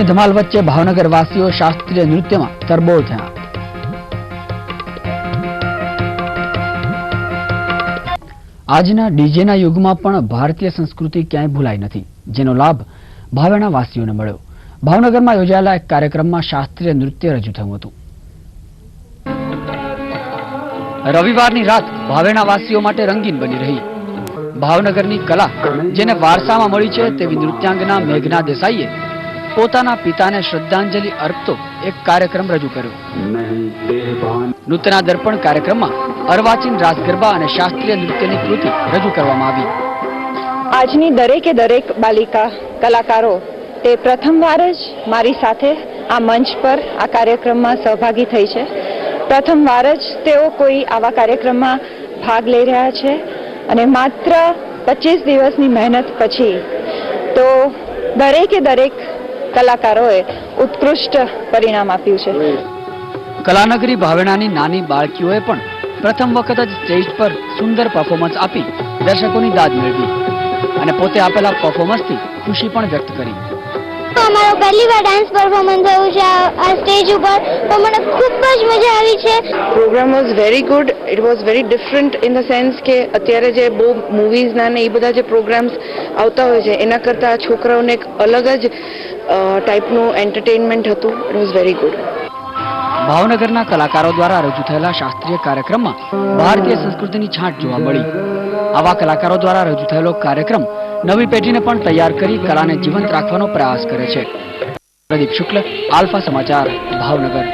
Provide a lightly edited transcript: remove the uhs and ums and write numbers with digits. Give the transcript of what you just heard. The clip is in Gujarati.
ધમાલ વચ્ચે ભાવનગર વાસીઓ શાસ્ત્રીય નૃત્યમાં તરબોળ થયા। આજના ડીજેના યુગમાં પણ ભારતીય સંસ્કૃતિ ક્યાંય ભૂલાઈ નથી, જેનો લાભ ભાવેણા વાસીઓને મળ્યો। ભાવનગરમાં યોજાયેલા એક કાર્યક્રમમાં શાસ્ત્રીય નૃત્ય રજૂ થયું હતું। રવિવારની રાત ભાવેણા વાસીઓ માટે રંગીન બની રહી। ભાવનગરની કલા જેને વારસામાં મળી છે તેવી નૃત્યાંગના મેઘના દેસાઈએ પોતાના પિતાને શ્રદ્ધાંજલિ અર્પતો એક કાર્યક્રમ રજૂ કર્યો। નૃત્યના દર્પણ કાર્યક્રમમાં અર્વાચીન રાસ ગરબા અને શાસ્ત્રીય નૃત્યની કૃતિ રજૂ કરવામાં આવી। આજની દરેકે દરેક બાલિકા કલાકારો તે પ્રથમવાર જ મારી સાથે આ મંચ પર આ કાર્યક્રમમાં સહભાગી થઈ છે। પ્રથમવાર જ તેઓ કોઈ આવા કાર્યક્રમમાં ભાગ લઈ રહ્યા છે અને માત્ર 25 દિવસની મહેનત પછી તો દરેકે દરેક કલાકારોએ ઉત્કૃષ્ટ પરિણામ આપ્યું છે। કલાનગરી ભાવેણાની નાની બાળકીઓએ પણ પ્રથમ વખત જ સ્ટેજ પર સુંદર પરફોર્મન્સ આપી દર્શકોની દાદ મેળવી અને પોતે આપેલા પરફોર્મન્સથી ખુશી પણ વ્યક્ત કરી। અમારો પહેલી વાર ડાન્સ પરફોર્મન્સ થયું છે આ સ્ટેજ ઉપર, તો મને ખૂબ જ મજા આવી છે। Program was very good. It was very different in the sense કે અત્યારે જે બહુ મૂવીઝના ને એ બધા જે પ્રોગ્રામ્સ આવતા હોય છે એના કરતાં આ છોકરાઓને એક અલગ જ ટાઈપનું એન્ટરટેનમેન્ટ હતું। It was very good. ભાવનગરના કલાકારો દ્વારા રજૂ થયેલા શાસ્ત્રીય કાર્યક્રમમાં ભારતીય સંસ્કૃતિની છાંટ જોવા મળી। આવા કલાકારો દ્વારા રજૂ થયેલો કાર્યક્રમ નવી પેઢીને પણ તૈયાર કરી કલાને જીવંત રાખવાનો પ્રયાસ કરે છે। પ્રદીપ શુક્લ, આલ્ફા સમાચાર, ભાવનગર।